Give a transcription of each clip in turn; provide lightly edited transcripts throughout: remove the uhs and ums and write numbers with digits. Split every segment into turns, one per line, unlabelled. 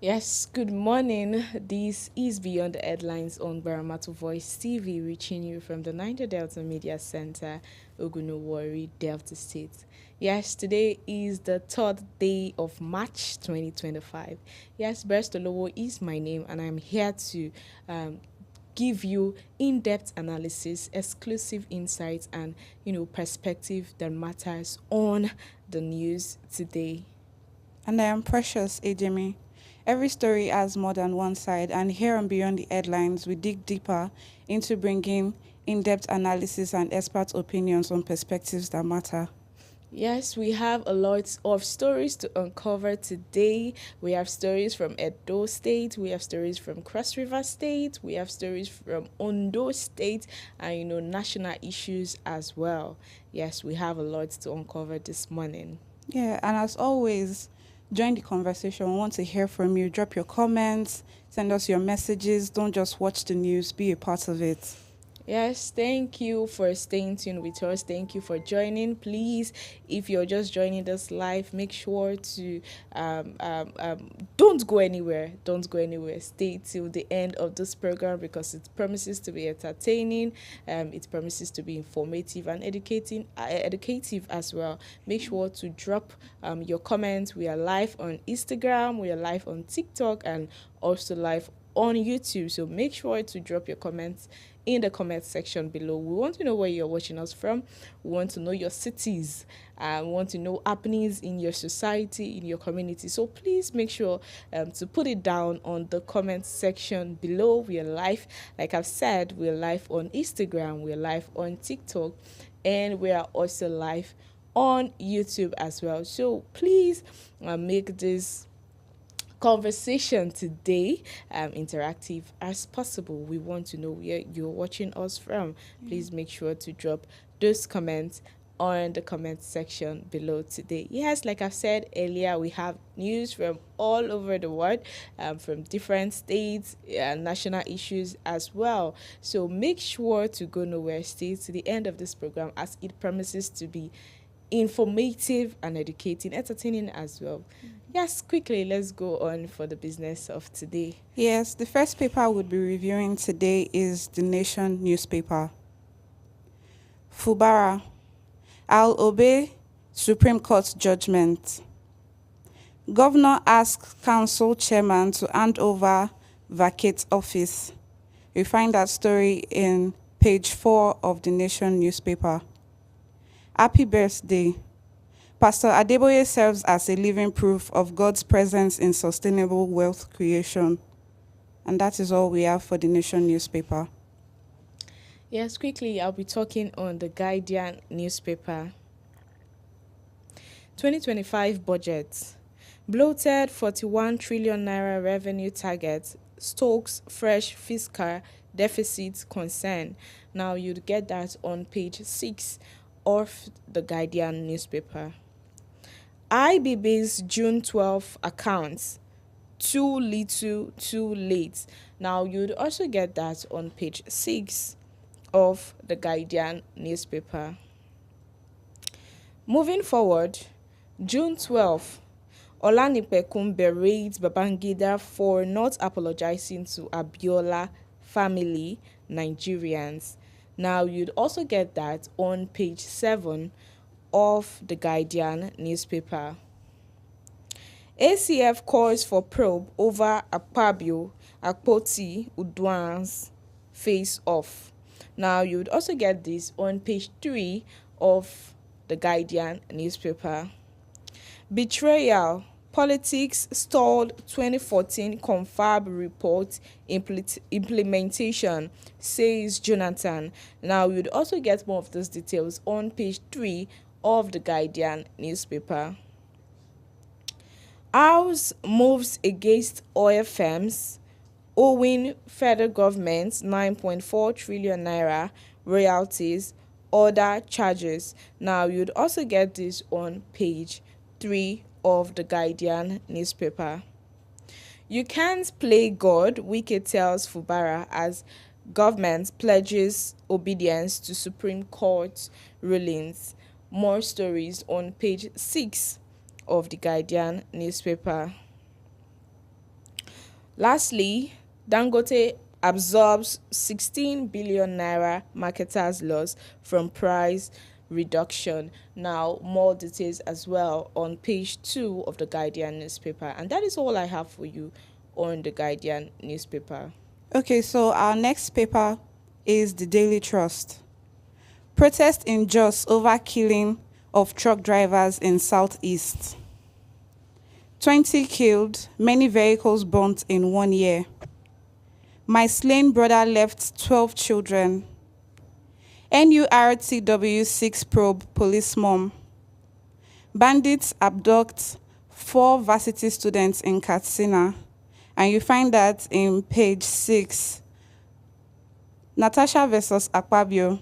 Yes, good morning. This is Beyond the Headlines on GbaramatuVoiceTV, reaching you from the Niger Delta Media Centre, Warri, Delta State. Yes, today is the third day of March 2025. Yes, Berstolowo is my name, and I'm here to give you in-depth analysis, exclusive insights, and perspective that matters on the news today.
And I am Precious Ejimi. Every story has more than one side, and here on Beyond the Headlines, we dig deeper into bringing in depth analysis and expert opinions on perspectives that matter.
Yes, we have a lot of stories to uncover today. We have stories from Edo State, we have stories from Cross River State, we have stories from Ondo State, and national issues as well. Yes, we have a lot to uncover this morning.
Yeah, and as always, join the conversation. We want to hear from you. Drop your comments, send us your messages. Don't just watch the news, be a part of it.
Yes, thank you for staying tuned with us. Thank you for joining. Please, if you're just joining us live, make sure to don't go anywhere. Don't go anywhere. Stay till the end of this program because it promises to be entertaining. It promises to be informative and educative as well. Make sure to drop your comments. We are live on Instagram. We are live on TikTok and also live on YouTube. So make sure to drop your comments in the comment section below. We want to know where you're watching us from. We want to know your cities. We want to know happenings in your society, in your community. So please make sure to put it down on the comment section below. We are live. Like I've said, we're live on Instagram. We're live on TikTok. And we are also live on YouTube as well. So please make this conversation today interactive as possible. We want to know where you're watching us from. Please make sure to drop those comments on the comment section below today. Yes, like I've said earlier, we have news from all over the world, from different states and national issues as well. So make sure to go nowhere, stay to the end of this program as it promises to be informative and educating, entertaining as well. Yes, quickly, let's go on for the business of today.
Yes, the first paper we'll be reviewing today is The Nation newspaper. Fubara, I'll obey Supreme Court judgment. Governor asks council chairman to hand over vacate office. You find that story in page 4 of the Nation newspaper. Happy birthday. Pastor Adeboye serves as a living proof of God's presence in sustainable wealth creation. And that is all we have for the Nation newspaper.
Yes, quickly, I'll be talking on the Guardian newspaper. 2025 budget. Bloated 41 trillion naira revenue target stokes fresh fiscal deficit concern. Now you'd get that on page 6 of the Guardian newspaper. IBB's June 12 accounts. Too little, too late. Now you'd also get that on page 6 of the Guardian newspaper. Moving forward, June 12, Olanipekun berates Babangida for not apologizing to Abiola family Nigerians. Now you'd also get that on page 7 of the Guardian newspaper. ACF calls for probe over Akpabio, Akpoti, Udwan's face off. Now you would also get this on page 3 of the Guardian newspaper. Betrayal. Politics stalled 2014 confab report implementation, says Jonathan. Now you'd also get more of those details on page 3 of the Guardian newspaper. House moves against oil firms, owing federal government 9.4 trillion naira royalties, other charges. Now you'd also get this on page 3 of the Guardian newspaper. You can't play God, Wike tells Fubara as government pledges obedience to Supreme Court rulings. More stories on page 6 of the Guardian newspaper. Lastly, Dangote absorbs 16 billion naira marketers loss from price reduction. Now, more details as well on page 2 of the Guardian newspaper. And that is all I have for you on the Guardian newspaper.
Okay, so our next paper is the Daily Trust. Protest in Jos over killing of truck drivers in Southeast. 20 killed, many vehicles burnt in 1 year. My slain brother left 12 children. NURTW 6 probe police mom. Bandits abduct 4 varsity students in Katsina. And you find that in page 6. Natasha versus Akpabio.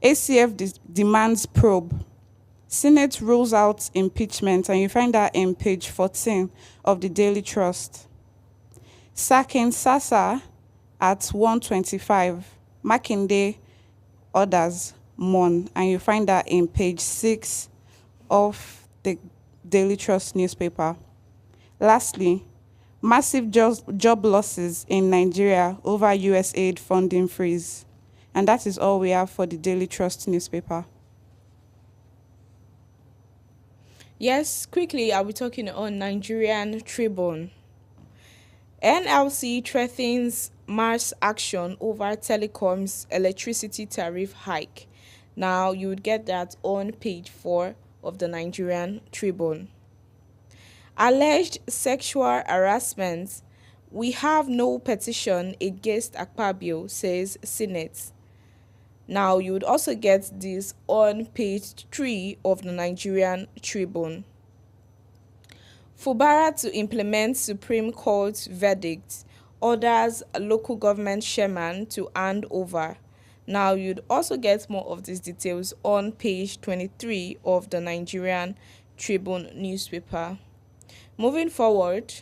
ACF demands probe. Senate rules out impeachment, and you find that in page 14 of the Daily Trust. Sacking Sasa at 125. Makinde orders mourn, and you find that in page 6 of the Daily Trust newspaper. Lastly, massive job losses in Nigeria over US aid funding freeze. And that is all we have for the Daily Trust newspaper.
Yes, quickly, I'll be talking on Nigerian Tribune. NLC threatens mass action over telecoms electricity tariff hike. Now, you would get that on page 4 of the Nigerian Tribune. Alleged sexual harassment. We have no petition against Akpabio, says Senate. Now, you would also get this on page 3 of the Nigerian Tribune. Fubara to implement Supreme Court verdict, orders local government chairman to hand over. Now, you'd also get more of these details on page 23 of the Nigerian Tribune newspaper. Moving forward,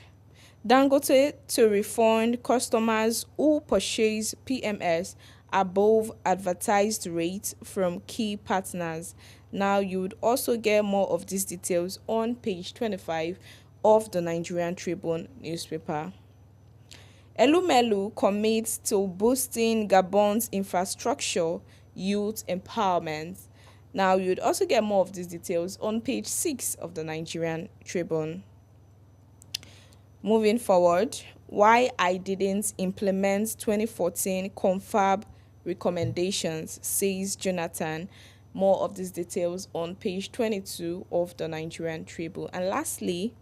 Dangote to refund customers who purchase PMS above advertised rates from key partners. Now, you would also get more of these details on page 25 of the Nigerian Tribune newspaper. Elumelu commits to boosting Gabon's infrastructure, youth empowerment. Now, you'd also get more of these details on page 6 of the Nigerian Tribune. Moving forward, why I didn't implement 2014 confab recommendations, says Jonathan. More of these details on page 22 of the Nigerian Tribune. And lastly,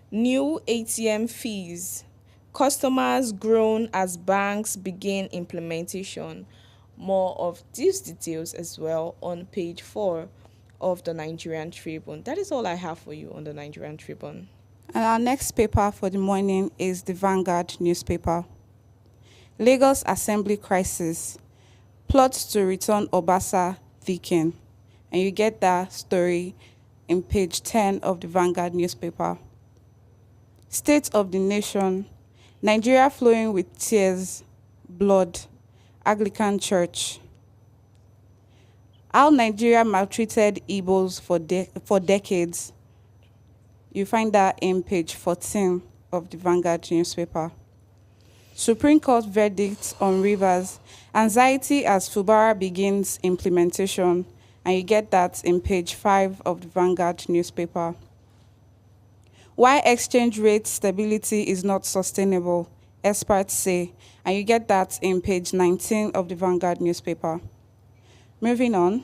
new ATM fees. Customers groan as banks begin implementation. More of these details as well on page 4 of the Nigerian Tribune. That is all I have for you on the Nigerian Tribune.
And our next paper for the morning is the Vanguard newspaper. Lagos Assembly crisis. Plots to return Obasa Viking. And you get that story in page 10 of the Vanguard newspaper. State of the nation. Nigeria flowing with tears, blood. Anglican Church. How Nigeria maltreated Igbos for decades. You find that in page 14 of the Vanguard newspaper. Supreme Court verdict on Rivers. Anxiety as Fubara begins implementation. And you get that in page 5 of the Vanguard newspaper. Why exchange rate stability is not sustainable, experts say. And you get that in page 19 of the Vanguard newspaper. Moving on.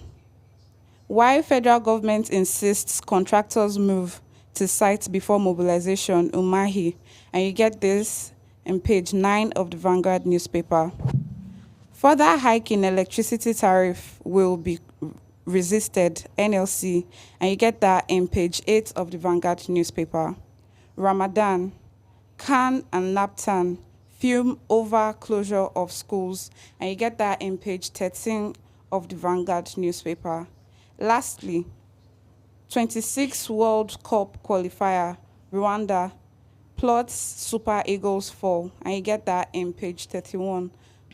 Why federal government insists contractors move to site before mobilization, Umahi. And you get this in page 9 of the Vanguard newspaper. Further hike in electricity tariff will be resisted, NLC. And you get that in page 8 of the Vanguard newspaper. Ramadan, Khan and Naptan fume over closure of schools. And you get that in page 13 of the Vanguard newspaper. Lastly, 26 World Cup qualifier, Rwanda, plots Super Eagles fall. And you get that in page 31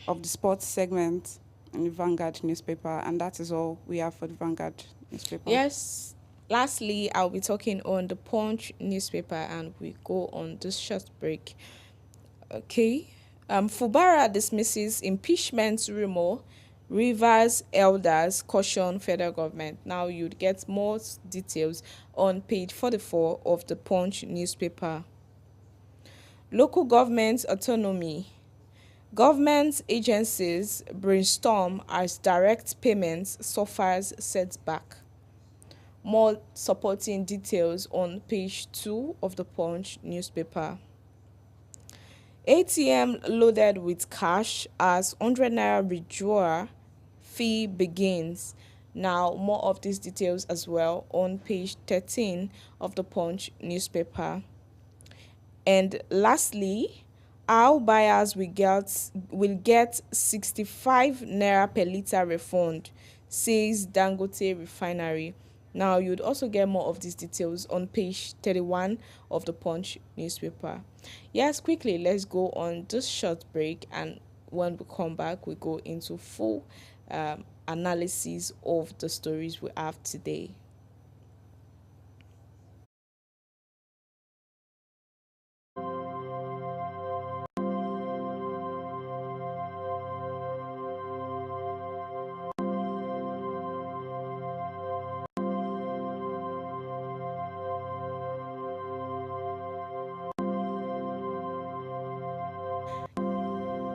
of the sports segment in the Vanguard newspaper. And that is all we have for the Vanguard newspaper.
Yes. Lastly, I'll be talking on the Punch newspaper and we go on this short break. Okay. Fubara dismisses impeachment rumor. Rivers elders caution federal government. Now you'd get more details on page 44 of the Punch newspaper. Local government autonomy. Government agencies brainstorm as direct payments suffers setback. More supporting details on page 2 of the Punch newspaper. ATM loaded with cash as 100 naira withdrawal fee begins. Now, more of these details as well on page 13 of the Punch newspaper. And lastly, how buyers will get 65 naira per litre refund, says Dangote Refinery. Now, you'd also get more of these details on page 31 of the Punch newspaper. Yes, quickly, let's go on this short break, and when we come back, we go into full analysis of the stories we have today.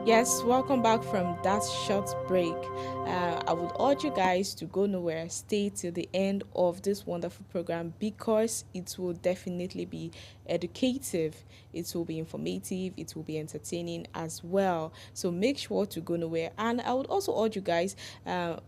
Yes, welcome back from that short break. I would urge you guys to go nowhere, stay till the end of this wonderful program because it will definitely be educative, it will be informative, it will be entertaining as well. So make sure to go nowhere. And I would also urge you guys,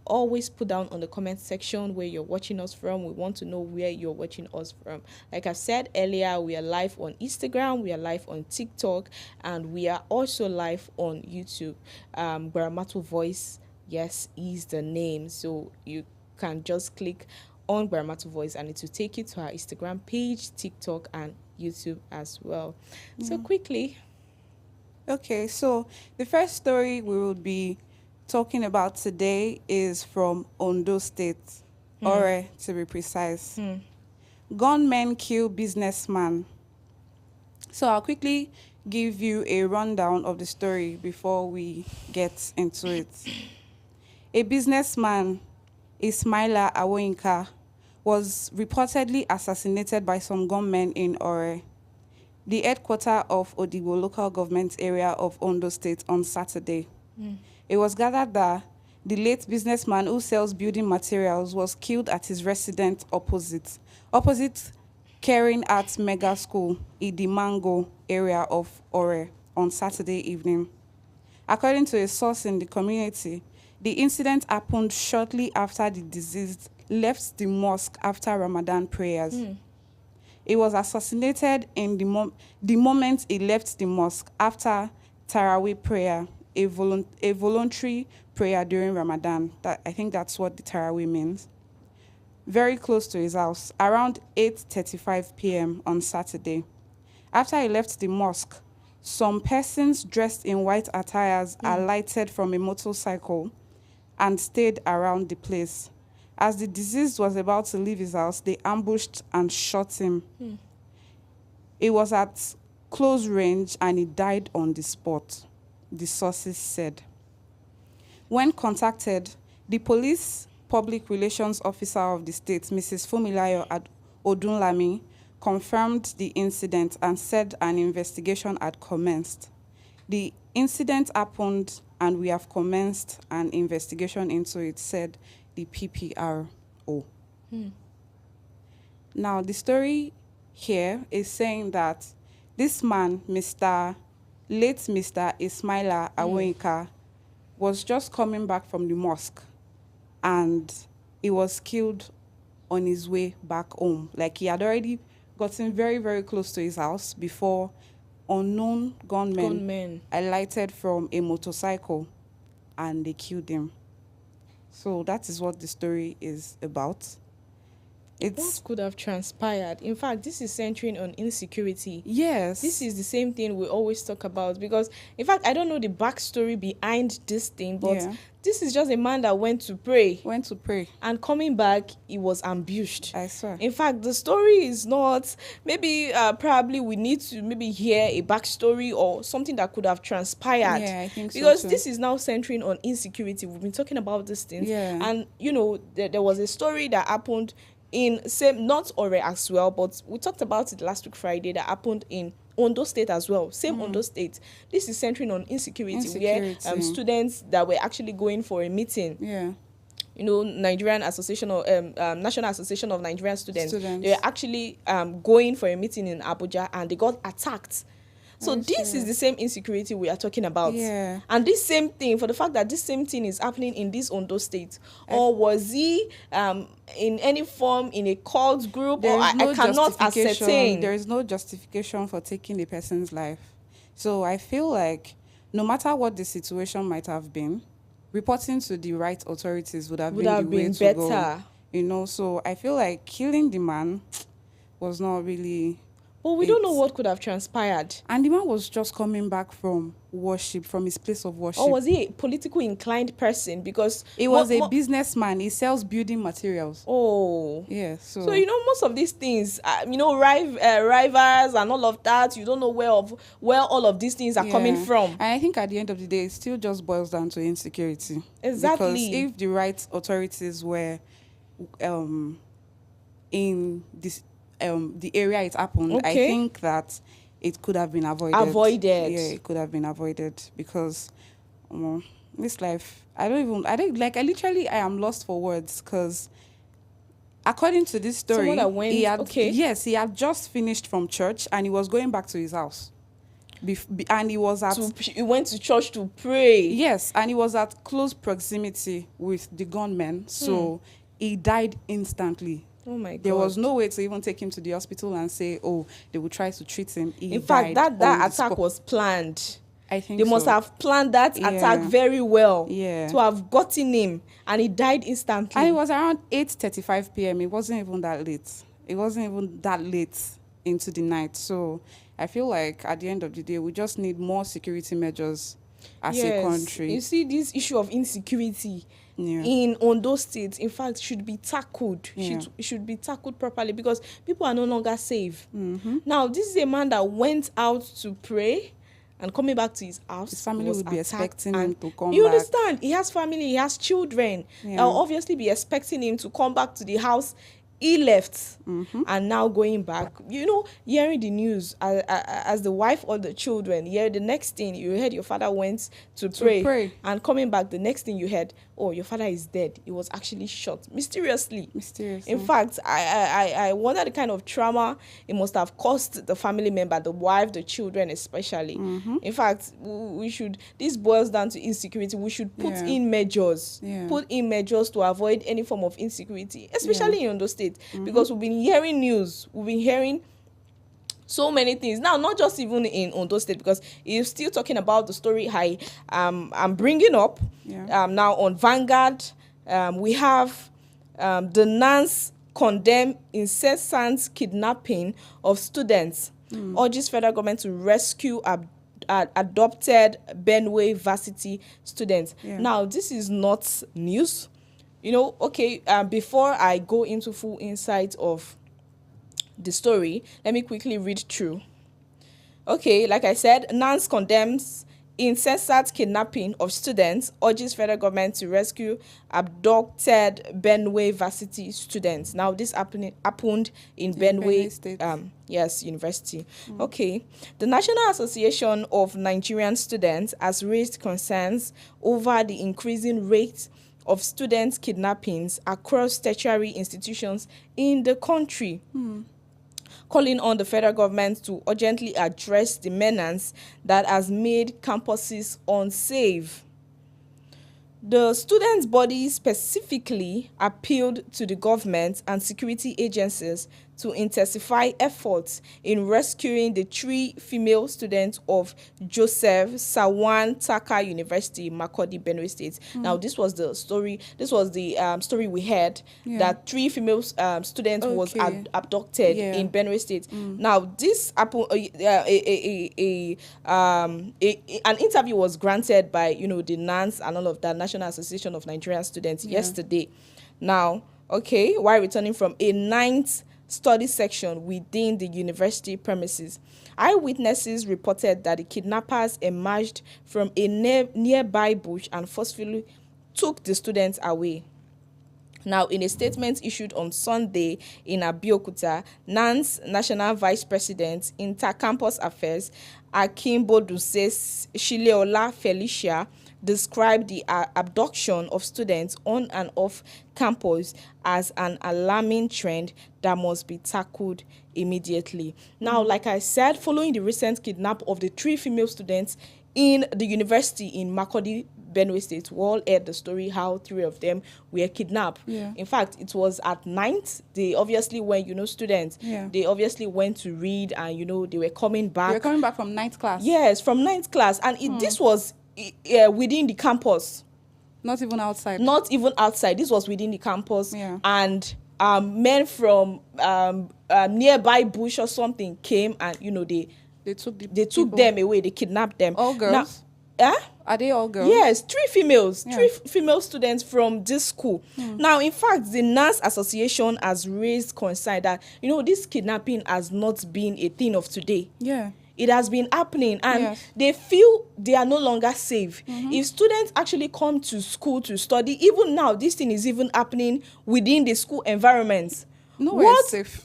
always put down on the comment section where you're watching us from. We want to know where you're watching us from. Like I said earlier, we are live on Instagram, we are live on TikTok, and we are also live on YouTube. Gbaramatu Voice, yes, is the name. So you can just click on Gbaramatu Voice and it will take you to our Instagram page, TikTok, and YouTube as well. So quickly.
Okay, so the first story we will be talking about today is from Ondo State, Ore to be precise. Gunmen kill businessman. So I'll quickly give you a rundown of the story before we get into it. A businessman, Ismaila Awoyinka, was reportedly assassinated by some gunmen in Ore, the headquarters of Odigbo local government area of Ondo State, on Saturday. It was gathered that the late businessman who sells building materials was killed at his residence opposite Caring Arts Mega School, Idimango area of Ore, on Saturday evening. According to a source in the community, the incident happened shortly after the deceased left the mosque after Ramadan prayers. He was assassinated in the moment he left the mosque after Taraweeh prayer, a voluntary prayer during Ramadan. I think that's what the Taraweeh means. Very close to his house, around 8:35 p.m. on Saturday. After he left the mosque, some persons dressed in white attires alighted from a motorcycle and stayed around the place. As the deceased was about to leave his house, they ambushed and shot him. He was at close range and he died on the spot, the sources said. When contacted, the police public relations officer of the state, Mrs. Fumilayo Odunlami, confirmed the incident and said an investigation had commenced. The incident happened and we have commenced an investigation into it, said the PPRO. Now, the story here is saying that this man, late Mr. Ismaila Awoyinka, was just coming back from the mosque and he was killed on his way back home. Like, he had already gotten very, very close to his house before unknown gunmen alighted from a motorcycle and they killed him. So that is what the story is about. It's
What could have transpired? In fact, this is centering on insecurity.
yes.
This is the same thing we always talk about, because in fact I don't know the backstory behind this thing, but
Yeah.
this is just a man that went to pray,
Went to pray.
and coming back he was ambushed.
I swear.
In fact, the story is not, maybe probably we need to maybe hear a backstory or something that could have transpired.
Yeah, I think so
Because
too.
this is now centering on insecurity. We've been talking about these things.
Yeah.
And you know, there was a story that happened in same, not Ore as well, but we talked about it last week Friday, that happened in Ondo State as well, same Ondo State. This is centering on insecurity. Where students that were actually going for a meeting,
Yeah.
you know, Nigerian Association of National Association of Nigerian Students. They were actually going for a meeting in Abuja, and they got attacked. So this is the same insecurity we are talking about.
Yeah.
And this same thing, for the fact that this same thing is happening in this Ondo State, or was he in any form in a cult group, or I cannot ascertain.
There is no justification for taking a person's life. So I feel like no matter what the situation might have been, reporting to the right authorities would have been the way to
better.
go. You know, so I feel like killing the man was not really.
But we don't know what could have transpired.
And the man was just coming back from worship, from his place of worship.
Or was he a politically inclined person? Because
he was a businessman. He sells building materials.
Oh.
Yeah.
So you know, most of these things, you know, rivals and all of that, you don't know where all of these things are coming from.
And I think at the end of the day, it still just boils down to insecurity.
Exactly.
Because if the right authorities were in this the area it happened, I think that it could have been avoided. Yeah, it could have been avoided, because this life, I am lost for words, because according to this story, he had just finished from church and he was going back to his house. And he was
he went to church to pray.
Yes, and he was at close proximity with the gunmen, so he died instantly.
Oh my God.
There was no way to even take him to the hospital and say, oh, they would try to treat him.
In fact, that attack was planned.
I think
they must have planned that attack very well to have gotten him, and he died instantly.
And it was around 8:35 p.m. It wasn't even that late. It wasn't even that late into the night. So I feel like at the end of the day, we just need more security measures as a country.
You see, this issue of insecurity in Ondo State, in fact, should be tackled. It should be tackled properly, because people are no longer safe. Now, this is a man that went out to pray, and coming back to his house,
his family would be expecting him to come back.
You understand? He has family, he has children. They'll obviously be expecting him to come back to the house he left, and now going back, you know, hearing the news as the wife or the children, the next thing you heard, your father went to pray, and coming back, the next thing you heard, oh, your father is dead. He was actually shot mysteriously. In fact, I wonder the kind of trauma it must have caused the family member, the wife, the children especially. In fact, this boils down to insecurity. We should put in measures, to avoid any form of insecurity, especially in Ondo State, because we've been hearing news, we've been hearing so many things now, not just even in Ondo State, because he's still talking about the story I'm bringing up. Now on Vanguard, we have the nuns condemn incessant kidnapping of students, urges federal government to rescue adopted Benue varsity students. Now, this is not news. You know, before I go into full insight of the story, let me quickly read through. Like I said, nuns condemns incessant kidnapping of students, urges federal government to rescue abducted Benue varsity students. Now, this happened in Benue State. University. The National Association of Nigerian Students has raised concerns over the increasing rate of student kidnappings across tertiary institutions in the country, calling on the federal government to urgently address the menace that has made campuses unsafe. The students' body specifically appealed to the government and security agencies to intensify efforts in rescuing the 3 female students of Joseph Sawan Taka University, Makurdi, Benue State. Now, this was the story. This was the story we had, that 3 female students was abducted in Benue State. Now, this an interview was granted by the NANS and all of that, National Association of Nigerian Students, yesterday. Now, while returning from a 9th study section within the university premises, eyewitnesses reported that the kidnappers emerged from a nearby bush and forcefully took the students away. Now, in a statement issued on Sunday in Abeokuta, NANS National Vice President, Inter-Campus Affairs, Akimboduse Shileola Felicia, described the abduction of students on and off campus as an alarming trend that must be tackled immediately. Now, like I said, following the recent kidnap of the 3 female students in the university in Makurdi, Benue State, we all heard the story how 3 of them were kidnapped. In fact, it was at night. They obviously went, students, they obviously went to read, and, they were coming back.
They were coming back from 9th class.
Yes, from 9th class. And this was within the campus.
Not even outside.
Not even outside. This was within the campus. And men from nearby bush or something came and, they took them away. They kidnapped them.
All girls?
Now,
are they all girls?
Yes, 3 females. 3 female students from this school. Now, in fact, the NANS Association has raised concern that, this kidnapping has not been a thing of today. It has been happening, and they feel they are no longer safe. If students actually come to school to study, even now, this thing is even happening within the school environment.
Nowhere safe.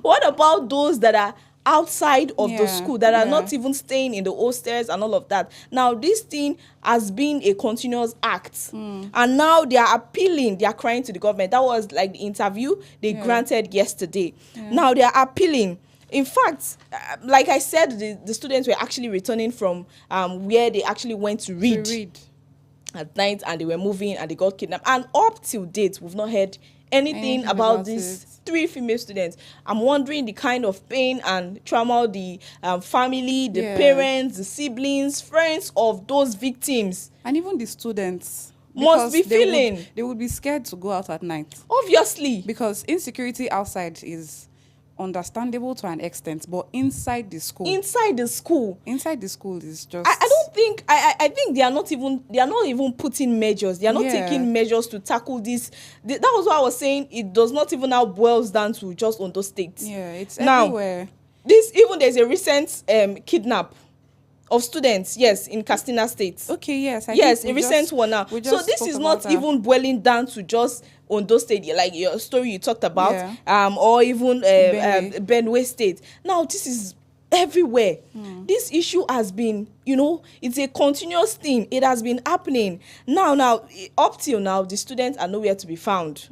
What about those that are outside of the school, that are not even staying in the hostels and all of that? Now, this thing has been a continuous act, and now they are appealing. They are crying to the government. That was like the interview they granted yesterday. Now they are appealing. In fact, like I said, the students were actually returning from where they actually went to read at night, and they were moving and they got kidnapped. And up till date, we've not heard anything about these 3 female students. I'm wondering the kind of pain and trauma the family, the parents, the siblings, friends of those victims,
and even the students
must be feeling.
They would be scared to go out at night.
Obviously.
Because insecurity outside is understandable to an extent, but inside the school is just,
I don't think I think they are not even putting measures. They are not taking measures to tackle this. That was what I was saying. It does not even now boils down to just Ondo State.
It's everywhere.
There's a recent kidnap of students, in Katsina State. A recent one now. So this is not even boiling down to just Ondo State, like your story you talked about, or even Benue State. Now this is everywhere. This issue has been, it's a continuous thing. It has been happening. Now, up till now, the students are nowhere to be found.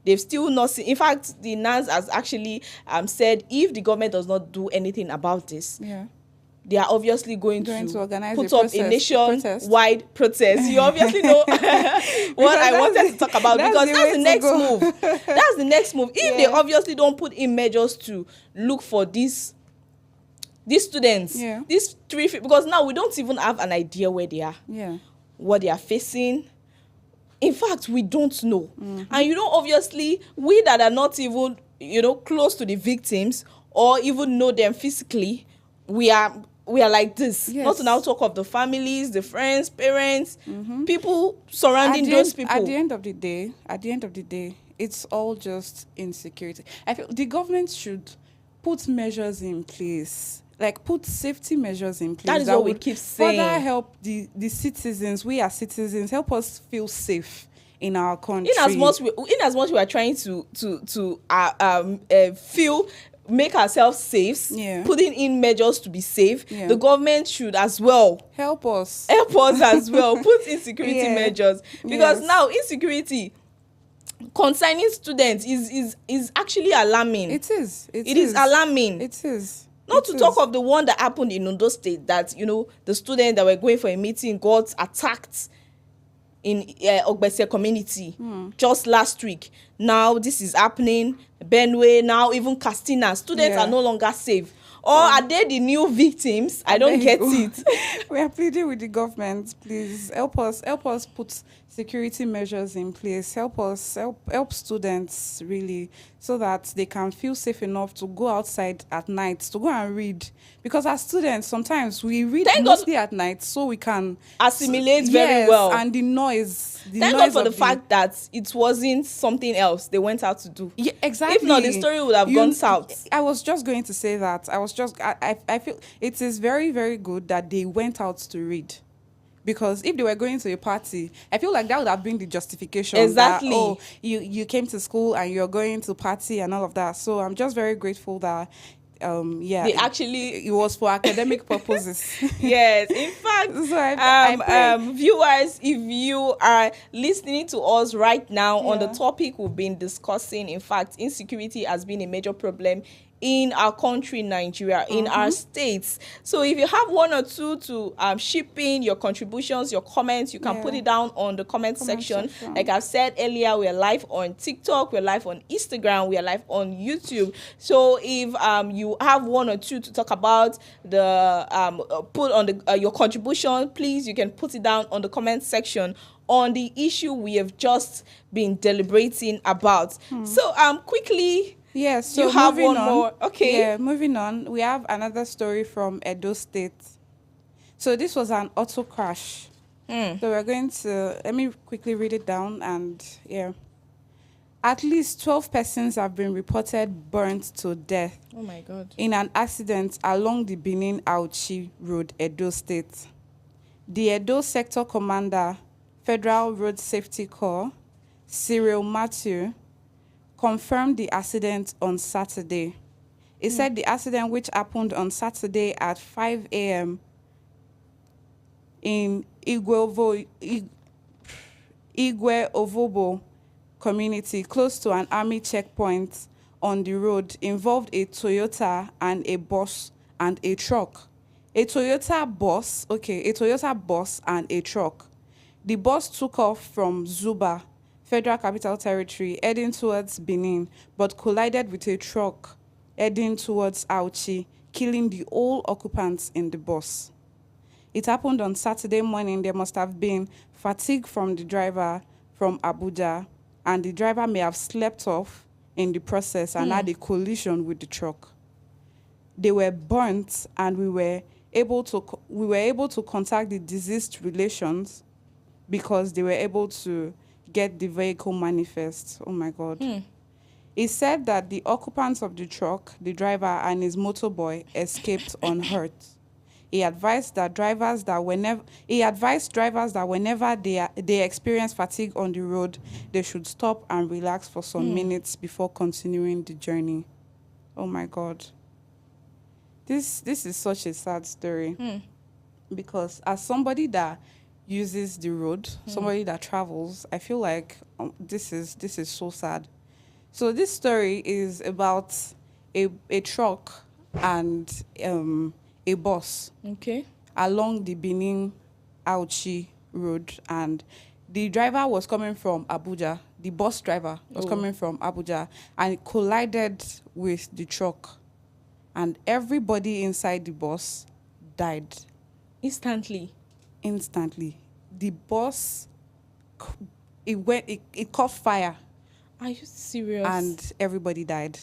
They've still not seen. In fact, the NANS has actually said if the government does not do anything about this, they are obviously going to
organize
put up a nationwide protest. You obviously know what I wanted to talk about, because that's the next move. That's the next move. If they obviously don't put in measures to look for these students, these 3, because now we don't even have an idea where they are, what they are facing. In fact, we don't know. And obviously, we that are not even close to the victims or even know them physically, we are like this. Not to now talk of the families, the friends, parents, people surrounding those people.
At the end of the day, it's all just insecurity. I feel the government should put measures in place, like put safety measures in place.
That is what we keep saying.
Further help the citizens. We as citizens, help us feel safe in our country.
In as much we are trying to make ourselves safe, putting in measures to be safe, the government should as well
help us
as well, put in security measures, because now insecurity concerning students is actually alarming.
It is
alarming.
It is.
Not to talk of the one that happened in Ondo State, that the students that were going for a meeting got attacked in Ogbese community just last week. Now this is happening. Benue, now even Castina. Students are no longer safe. Or are they the new victims? I don't get it.
We are pleading with the government, please help us put security measures in place. Help students really, so that they can feel safe enough to go outside at night to go and read. Because as students, sometimes we read mostly at night so we can
assimilate very well.
And the noise.
Thank God for the fact that it wasn't something else they went out to do.
Yeah, exactly.
If not, the story would have gone south.
I was just going to say that. I feel it is very, very good that they went out to read. Because if they were going to a party, I feel like that would have been the justification.
Exactly.
That, you came to school and you're going to party and all of that. So I'm just very grateful that
they actually,
it was for academic purposes.
Yes, in fact, so viewers, if you are listening to us right now on the topic we've been discussing, in fact, insecurity has been a major problem in our country, Nigeria, in our states. So if you have one or two to ship in your contributions, your comments, you can put it down on the comment section. Like I've said earlier, we're live on TikTok, we're live on Instagram, we're live on YouTube. So if you have one or two to talk about, put on the your contribution, please, you can put it down on the comment section on the issue we have just been deliberating about. So quickly,
yes, so
you have one more. Okay.
Yeah, moving on. We have another story from Edo State. So this was an auto crash. So we're going to, let me quickly read it down and At least 12 persons have been reported burnt to death.
Oh my God.
In an accident along the Benin-Auchi Road, Edo State. The Edo Sector Commander, Federal Road Safety Corps, Cyril Matthew, confirmed the accident on Saturday. He said the accident, which happened on Saturday at 5 a.m. in Igwe Ovobo community, close to an army checkpoint on the road, involved a Toyota and a bus and a truck. A Toyota bus and a truck. The bus took off from Zuba, Federal Capital Territory, heading towards Benin, but collided with a truck heading towards Auchi, killing the all occupants in the bus. It happened on Saturday morning. There must have been fatigue from the driver from Abuja, and the driver may have slept off in the process and had a collision with the truck. They were burnt, and we were able to contact the deceased relations because they were able to get the vehicle manifest. Oh my God. He said that the occupants of the truck, the driver and his motorboy, escaped unhurt. He advised drivers that whenever they experience fatigue on the road, they should stop and relax for some minutes before continuing the journey. Oh my God. This is such a sad story. Because as somebody that uses the road, somebody that travels, I feel like this is so sad. So this story is about a truck and a bus along the Benin-Auchi Road, and the driver was coming from Abuja. The bus driver was coming from Abuja, and it collided with the truck, and everybody inside the bus died. Instantly. The bus, it caught fire.
Are you serious?
And everybody died.